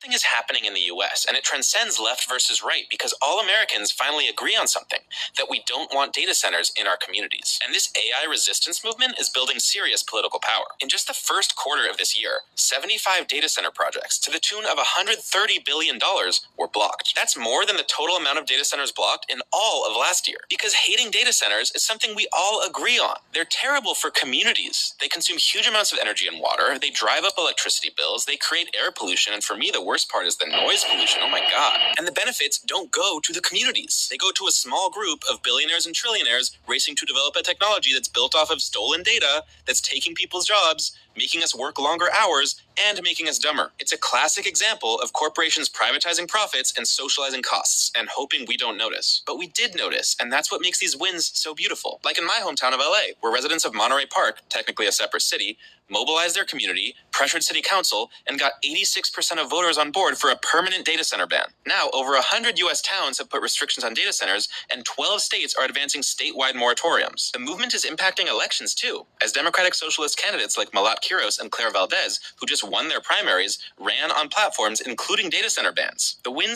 Something is happening in the US, and it transcends left versus right because all Americans finally agree on something, that we don't want data centers in our communities. And this AI resistance movement is building serious political power. In just the first quarter of this year, 75 data center projects to the tune of $130 billion were blocked. That's more than the total amount of data centers blocked in all of last year. Because hating data centers is something we all agree on. They're terrible for communities. They consume huge amounts of energy and water, they drive up electricity bills, they create air pollution, and for me, the worst part is the noise pollution. Oh my God. And the benefits don't go to the communities. They go to a small group of billionaires and trillionaires racing to develop a technology that's built off of stolen data, that's taking people's jobs, making us work longer hours, and making us dumber. It's a classic example of corporations privatizing profits and socializing costs, and hoping we don't notice. But we did notice, and that's what makes these wins so beautiful. Like in my hometown of LA, where residents of Monterey Park, technically a separate city, mobilized their community, pressured city council, and got 86% of voters on board for a permanent data center ban. Now, over 100 US towns have put restrictions on data centers, and 12 states are advancing statewide moratoriums. The movement is impacting elections too, as Democratic Socialist candidates like Malat Quiros and Claire Valdez, who just won their primaries, ran on platforms including data center bans. The win.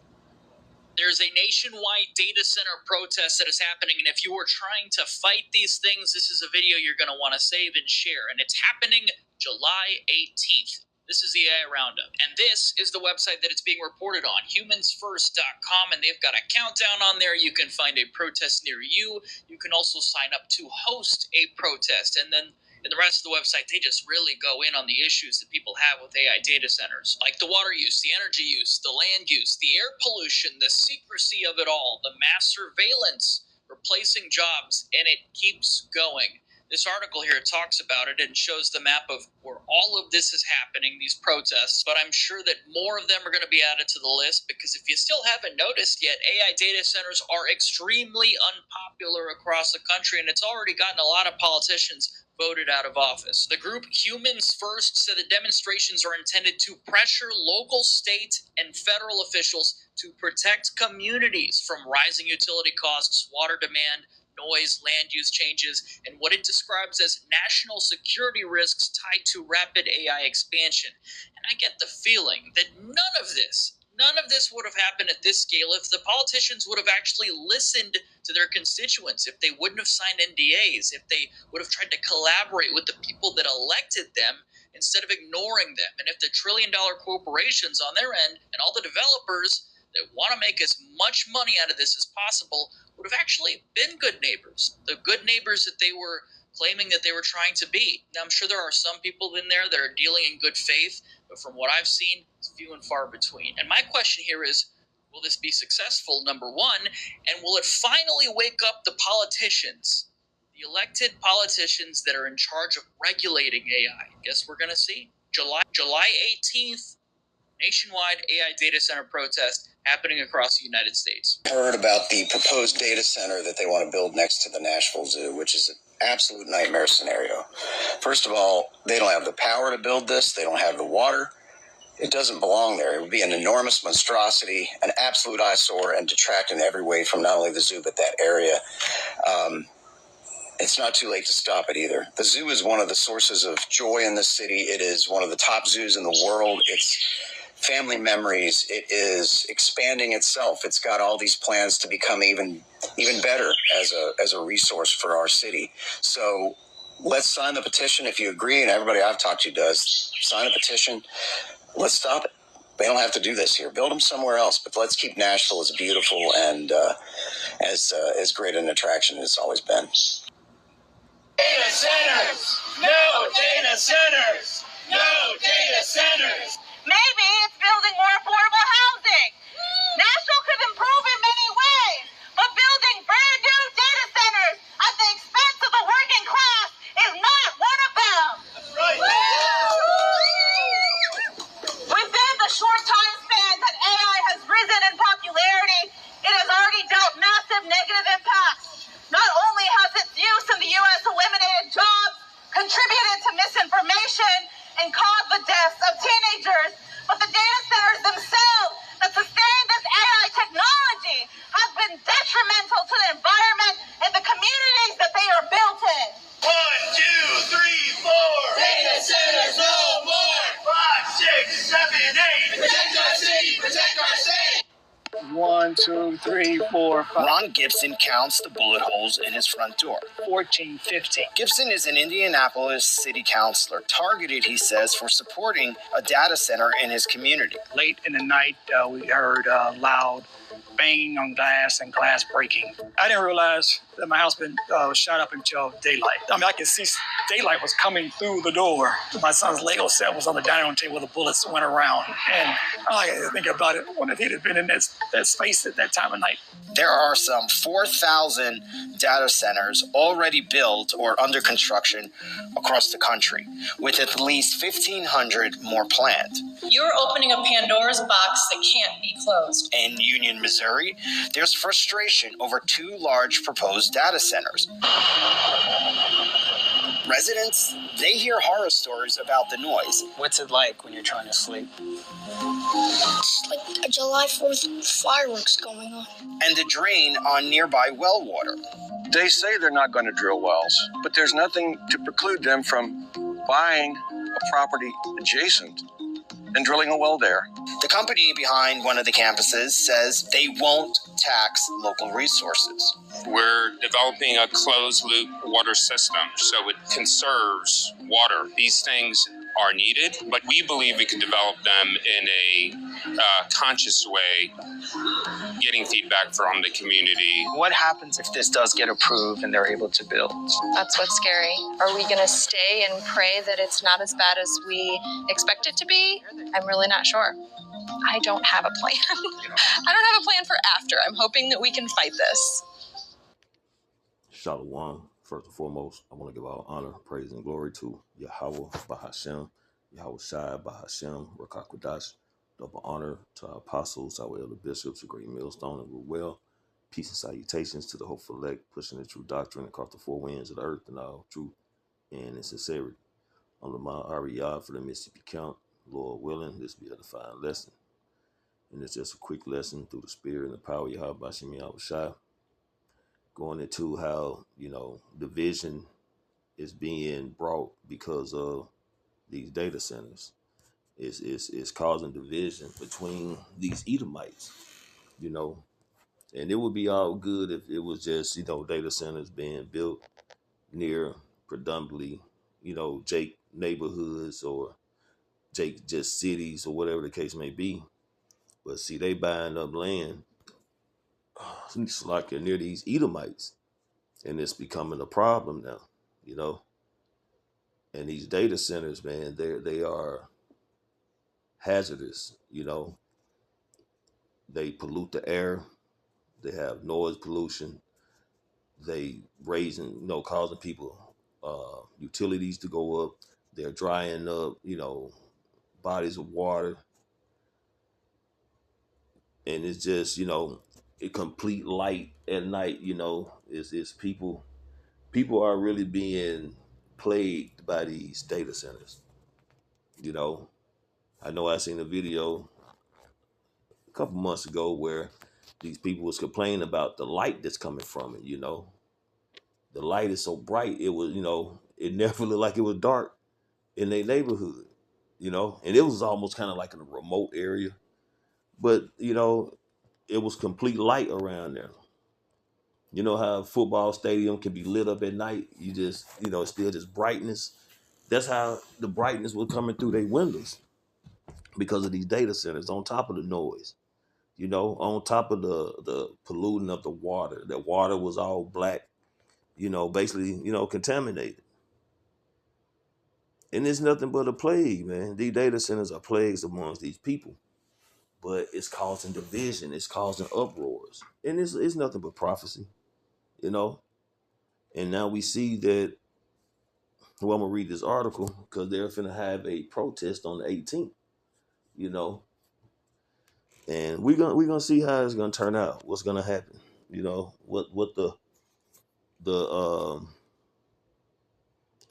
There's a nationwide data center protest that is happening, and if you are trying to fight these things, this is a video you're going to want to save and share, and it's happening July 18th. This is the AI Roundup, and this is the website that it's being reported on, humansfirst.com, and they've got a countdown on there. You can find a protest near you. You can also sign up to host a protest, and then in the rest of the website, they just really go in on the issues that people have with AI data centers, like the water use, the energy use, the land use, the air pollution, the secrecy of it all, the mass surveillance, replacing jobs, and it keeps going. This article here talks about it and shows the map of where all of this is happening, these protests, but I'm sure that more of them are going to be added to the list because if you still haven't noticed yet, AI data centers are extremely unpopular across the country, and it's already gotten a lot of politicians voted out of office. The group Humans First said the demonstrations are intended to pressure local, state, and federal officials to protect communities from rising utility costs, water demand, noise, land use changes, and what it describes as national security risks tied to rapid AI expansion. And I get the feeling that none of this would have happened at this scale if the politicians would have actually listened to their constituents, if they wouldn't have signed NDAs, if they would have tried to collaborate with the people that elected them instead of ignoring them, and if the trillion-dollar corporations on their end and all the developers that want to make as much money out of this as possible would have actually been good neighbors, the good neighbors that they were claiming that they were trying to be. Now, I'm sure there are some people in there that are dealing in good faith, but from what I've seen, it's few and far between. And my question here is, will this be successful, number one, and will it finally wake up the politicians, the elected politicians that are in charge of regulating AI? Guess we're going to see. July 18th, nationwide AI data center protest happening across the United States. I heard about the proposed data center that they want to build next to the Nashville Zoo, which is an absolute nightmare scenario. First of all, they don't have the power to build this. They don't have the water. It doesn't belong there. It would be an enormous monstrosity, an absolute eyesore, and detract in every way from not only the zoo, but that area. It's not too late to stop it either. The zoo is one of the sources of joy in the city. It is one of the top zoos in the world. It's family memories. It is expanding itself. It's got all these plans to become even better as a resource for our city. So let's sign the petition if you agree, and everybody I've talked to does. Sign a petition. Let's stop it. They don't have to do this here. Build them somewhere else, but let's keep Nashville as beautiful and as great an attraction as it's always been. Data centers! No data centers! No data centers! Maybe it's building more affordable housing. Nashville could improve in many ways, but building brand new data centers at the expense of the working class is not one of them. That's right. Within the short time span that AI has risen in popularity, it has already dealt massive negative impacts. Not only has its use in the U.S. eliminated jobs, contributed to misinformation, and caused the deaths of teenagers 1, 2, 3, 4, 5. Ron Gibson counts the bullet holes in his front door. 14, 15. Gibson is an Indianapolis city councilor, targeted, he says, for supporting a data center in his community. Late in the night, we heard loud banging on glass and glass breaking. I didn't realize that my house been shot up until daylight. I mean, I could see daylight was coming through the door. My son's Lego set was on the dining room table. The bullets went around. And I had to think about it. What if he'd have been in that space at that time of night? There are some 4,000 data centers already built or under construction across the country, with at least 1,500 more planned. You're opening a Pandora's box that can't be closed. In Union, Missouri, there's frustration over 2 large proposed data centers. Residents, they hear horror stories about the noise. What's it like when you're trying to sleep? It's like a July 4th fireworks going on. And the drain on nearby well water. They say they're not going to drill wells, but there's nothing to preclude them from buying a property adjacent and drilling a well there. The company behind one of the campuses says they won't tax local resources. We're developing a closed-loop water system, so it conserves water. These things are needed, but we believe we can develop them in a conscious way, getting feedback from the community. What happens if this does get approved and they're able to build? That's what's scary. Are we going to stay and pray that it's not as bad as we expect it to be? I'm really not sure. I don't have a plan. I don't have a plan for after. I'm hoping that we can fight this. Shalom. First and foremost, I want to give all honor, praise, and glory to Yahweh Bahashem, Yahweh Shai Bahashem, Rakakwadash. Double honor to our apostles, our elder bishops, a great millstone, and well. Peace and salutations to the hopeful elect, pushing the true doctrine across the 4 winds of the earth in all truth and in sincerity. On the Mount Ariyah for the Mississippi count, Lord willing, this will be a fine lesson. And it's just a quick lesson through the spirit and the power of Yahweh Bahashem Yahweh Shai. Going into how, division is being brought because of these data centers. It's causing division between these Edomites, and it would be all good if it was just, data centers being built near predominantly, Jake neighborhoods or Jake just cities or whatever the case may be. But see, they buying up land it's like near these Edomites, and it's becoming a problem now, And these data centers, man, they are hazardous, They pollute the air. They have noise pollution. They causing people utilities to go up. They're drying up, bodies of water. And it's just, a complete light at night, is people are really being plagued by these data centers. I know I seen a video a couple months ago where these people was complaining about the light that's coming from it, The light is so bright, it was, it never looked like it was dark in their neighborhood, and it was almost kind of like in a remote area. But, it was complete light around there. You know how a football stadium can be lit up at night? You just, it's still just brightness. That's how the brightness was coming through their windows because of these data centers, on top of the noise, on top of the polluting of the water. The water was all black, basically, contaminated. And it's nothing but a plague, man. These data centers are plagues amongst these people. But it's causing division. It's causing uproars. And it's nothing but prophecy, And now we see that, I'm going to read this article because they're finna have a protest on the 18th, And we're gonna see how it's gonna turn out. What's gonna happen? What the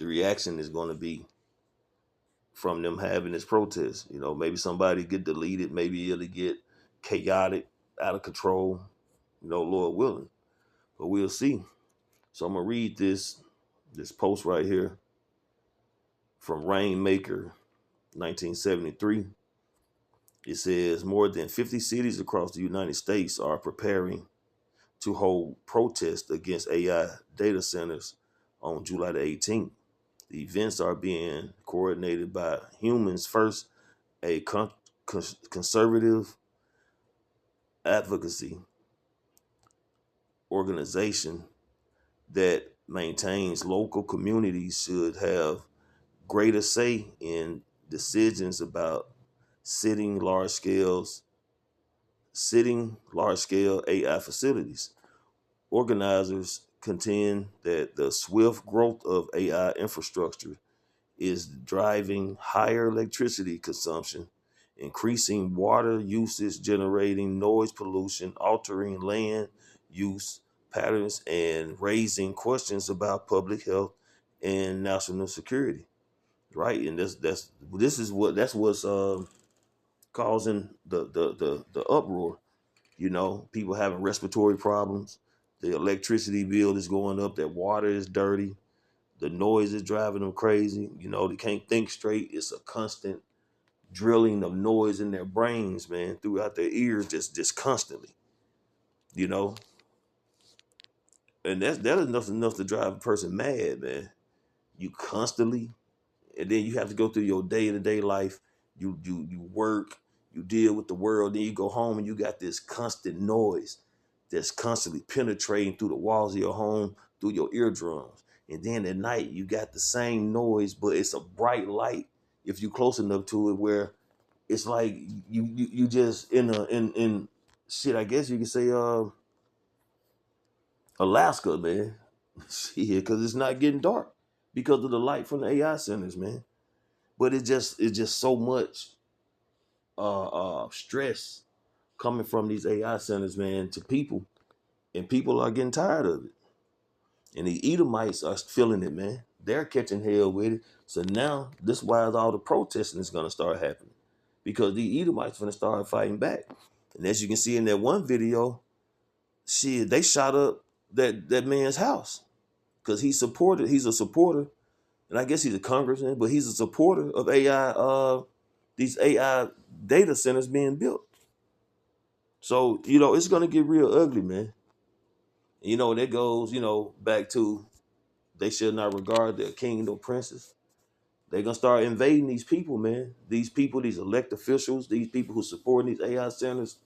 reaction is gonna be from them having this protest. Maybe somebody get deleted, maybe it'll get chaotic, out of control, Lord willing. But we'll see. So I'm gonna read this post right here from Rainmaker, 1973. It says more than 50 cities across the United States are preparing to hold protests against AI data centers on July the 18th. The events are being coordinated by Humans First, a conservative advocacy organization that maintains local communities should have greater say in decisions about sitting large-scale AI facilities. Organizers contend that the swift growth of AI infrastructure is driving higher electricity consumption, increasing water usage, generating noise pollution, altering land use patterns, and raising questions about public health and national security. Right, and that's what's causing the uproar. You know, people having respiratory problems. The electricity bill is going up. That water is dirty. The noise is driving them crazy. You know, they can't think straight. It's a constant drilling of noise in their brains, man, throughout their ears, just constantly. You know, and that is enough to drive a person mad, man. You constantly, and then you have to go through your day-to-day life. You work, you deal with the world, then you go home and you got this constant noise that's constantly penetrating through the walls of your home, through your eardrums. And then at night you got the same noise, but it's a bright light if you're close enough to it, where it's like you just in shit, I guess you could say Alaska, man. Shit, because it's not getting dark because of the light from the AI centers, man. But it's just so much stress coming from these AI centers, man, to people, and people are getting tired of it. And the Edomites are feeling it, man. They're catching hell with it. So now this is why all the protesting is gonna start happening, because the Edomites are gonna start fighting back. And as you can see in that one video, shit, they shot up that man's house because he's a supporter, and I guess he's a congressman, but he's a supporter of AI, these AI data centers being built. So, you know, it's gonna get real ugly, man. You know, that goes, you know, back to they should not regard their king nor princes. They're gonna start invading these people, man. These people, these elected officials, these people who support these AI centers,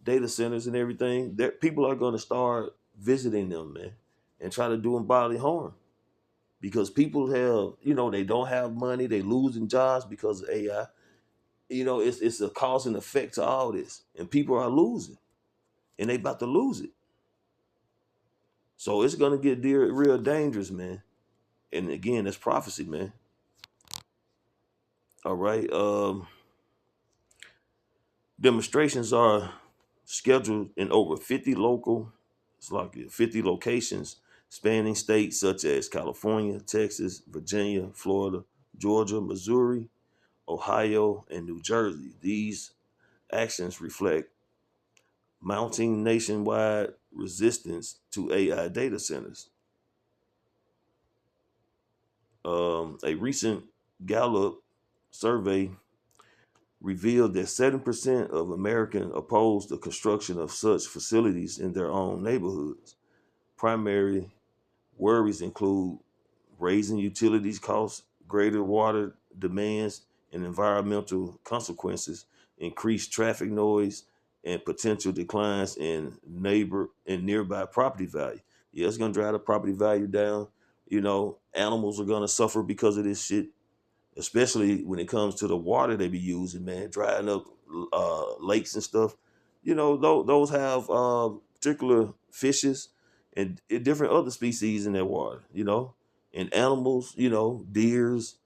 data centers and everything, people are gonna start visiting them, man, and try to do them bodily harm. Because people have, you know, they don't have money, they losing jobs because of AI. You know, it's a cause and effect to all this. And people are losing. And they about to lose it. So it's gonna get real dangerous, man. And again, that's prophecy, man. All right. Demonstrations are scheduled in over 50 locations spanning states such as California, Texas, Virginia, Florida, Georgia, Missouri, Ohio, and New Jersey. These actions reflect mounting nationwide resistance to AI data centers. A recent Gallup survey revealed that 7% of Americans oppose the construction of such facilities in their own neighborhoods. Primary worries include raising utilities costs, greater water demands and environmental consequences, increased traffic noise, and potential declines in nearby property value. Yeah, it's gonna drive the property value down. You know, animals are gonna suffer because of this shit, especially when it comes to the water they be using, man, drying up lakes and stuff. You know, those have particular fishes and different other species in their water, you know, and animals, you know, deers,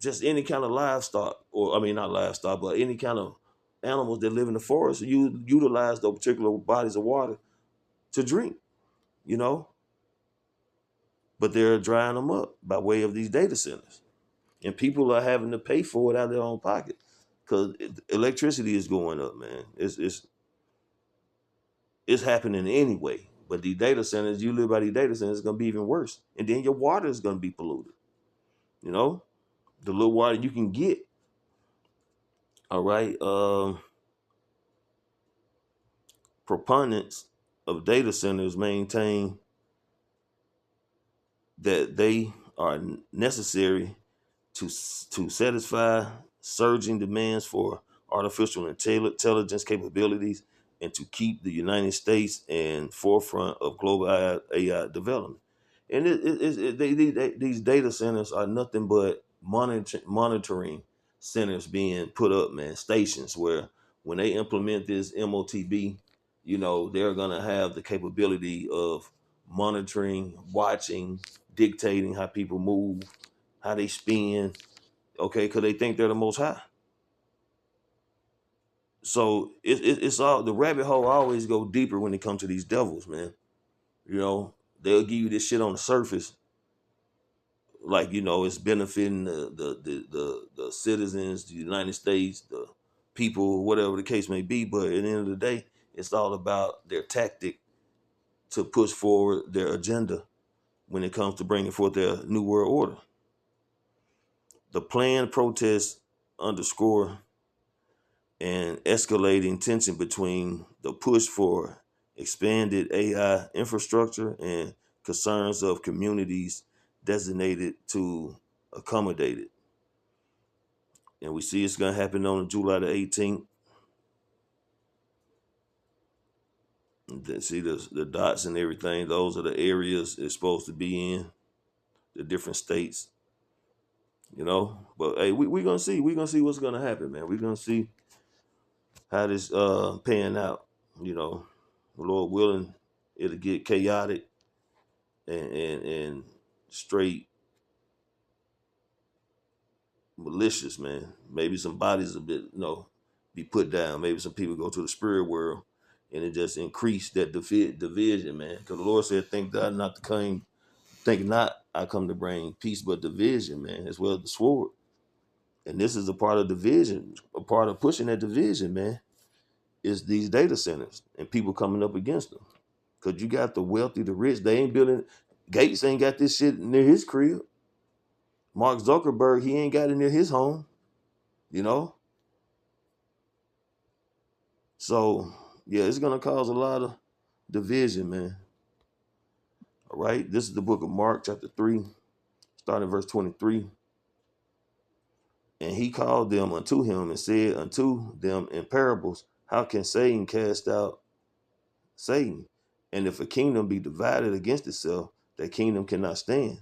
just any kind of livestock, or I mean, not livestock, but any kind of animals that live in the forest, utilize those particular bodies of water to drink, you know. But they're drying them up by way of these data centers. And people are having to pay for it out of their own pocket because electricity is going up, man. It's happening anyway. But these data centers, you live by these data centers, it's going to be even worse. And then your water is going to be polluted. You know, the little water you can get All right. Proponents of data centers maintain that they are necessary to satisfy surging demands for artificial intelligence capabilities and to keep the United States in forefront of global AI development. And these data centers are nothing but monitoring centers being put up, man, stations where when they implement this MOTB, they're going to have the capability of monitoring, watching, dictating how people move, how they spend, okay, because they think they're the most high. So it's all, the rabbit hole always go deeper when it comes to these devils, man. They'll give you this shit on the surface, like it's benefiting the citizens, the United States, the people, whatever the case may be. But at the end of the day, it's all about their tactic to push forward their agenda when it comes to bringing forth their new world order. The planned protests underscore an escalating tension between the push for expanded AI infrastructure and concerns of communities designated to accommodate it. And we see it's going to happen on July the 18th. See the dots and everything. Those are the areas it's supposed to be in, the different states. But hey, we're gonna see. We're gonna see what's gonna happen, man. We're gonna see how this pan out. Lord willing, it'll get chaotic and straight malicious, man. Maybe some bodies a bit, be put down. Maybe some people go to the spirit world and it just increase that division, man. Because the Lord said, think not I come to bring peace but division, man, as well as the sword. And this is a part of division, a part of pushing that division, man, is these data centers and people coming up against them. Because you got the wealthy, the rich, they ain't building, Gates ain't got this shit near his crib. Mark Zuckerberg, he ain't got it near his home, So, yeah, it's going to cause a lot of division, man. All right, this is the book of Mark, chapter 3, starting verse 23. And he called them unto him and said unto them in parables, how can Satan cast out Satan? And if a kingdom be divided against itself, that kingdom cannot stand.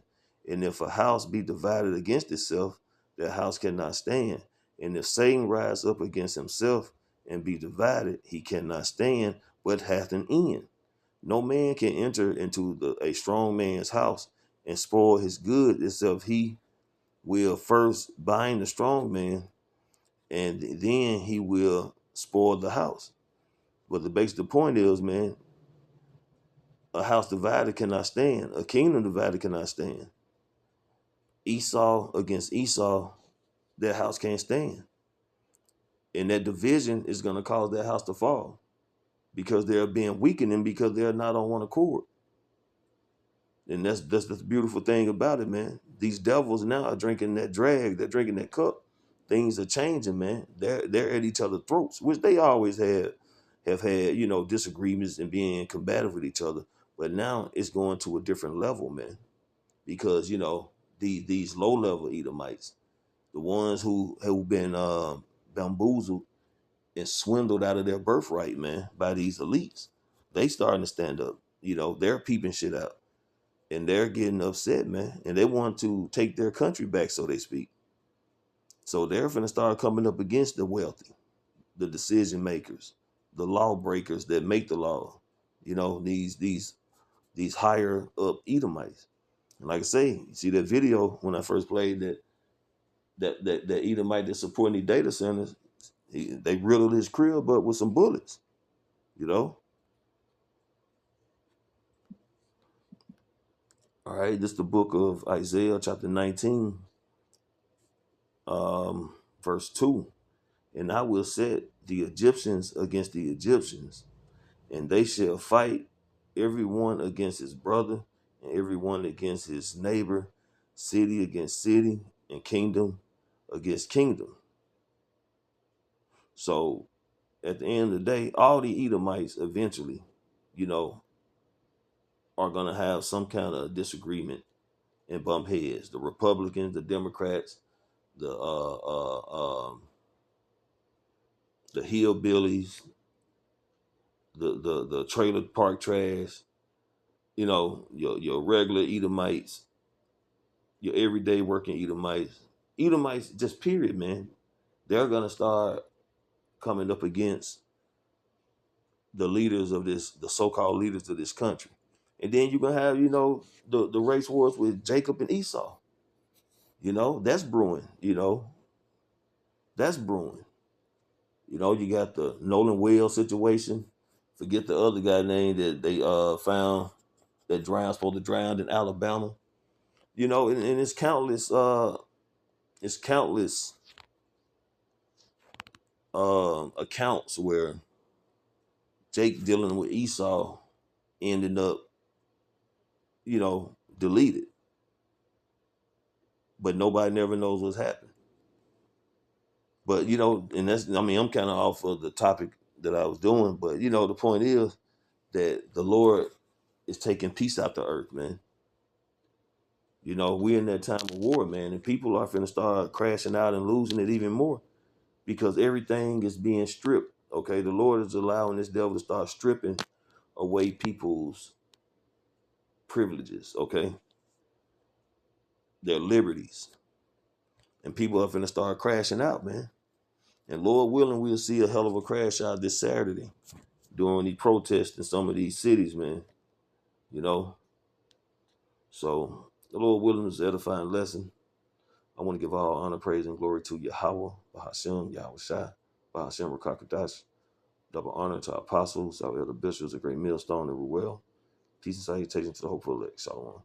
And if a house be divided against itself, that house cannot stand. And if Satan rise up against himself and be divided, he cannot stand, but hath an end. No man can enter into a strong man's house and spoil his goods, except he will first bind the strong man, and then he will spoil the house. But the basic point is, man, a house divided cannot stand. A kingdom divided cannot stand. Esau against Esau, that house can't stand. And that division is going to cause that house to fall because they're being weakened because they're not on one accord. And that's the beautiful thing about it, man. These devils now are drinking that drag, they're drinking that cup. Things are changing, man. They're at each other's throats, which they always have had, disagreements and being combative with each other. But now it's going to a different level, man. Because, these low-level Edomites, the ones who have been bamboozled and swindled out of their birthright, man, by these elites, they starting to stand up. They're peeping shit out. And they're getting upset, man. And they want to take their country back, so they speak. So they're finna start coming up against the wealthy, the decision makers, the lawbreakers that make the law. These higher up Edomites. And like I say, you see that video when I first played that Edomite that's supporting these data centers, they riddled his crib up with some bullets, All right, this is the book of Isaiah, chapter 19, verse 2. And I will set the Egyptians against the Egyptians, and they shall fight everyone against his brother, and everyone against his neighbor, city against city, and kingdom against kingdom. So at the end of the day, all the Edomites eventually, you know, are going to have some kind of disagreement and bump heads. The Republicans, the Democrats, the hillbillies, the trailer park trash, you know, your regular Edomites, your everyday working Edomites, just period, man. They're gonna start coming up against the leaders of the so-called leaders of this country. And then you're gonna have, you know, the race wars with Jacob and Esau. You know, that's brewing, you know. That's brewing. You know, you got the Nolan Wells situation. Forget the other guy name that they found that supposed to drown in Alabama. You know, and it's countless accounts where Jake dealing with Esau ended up, you know, deleted. But nobody never knows what's happened. But, you know, and that's, I mean, I'm kind of off of the topic that I was doing, but, you know, the point is that the Lord is taking peace out the earth, man. You know, we're in that time of war, man, and people are finna start crashing out and losing it even more because everything is being stripped, okay? The Lord is allowing this devil to start stripping away people's privileges, okay? Their liberties. And people are finna start crashing out, man. And Lord willing, we'll see a hell of a crash out this Saturday during the protests in some of these cities, man. You know? So, the Lord willing is an edifying lesson. I want to give all honor, praise, and glory to Yahweh, Bahashem, Yahweh Shai, Bahashem, Rakakadash. Double honor to our apostles, our elder bishops, a great millstone, and Ruel. Peace and salutation to the hopeful elect. Shalom.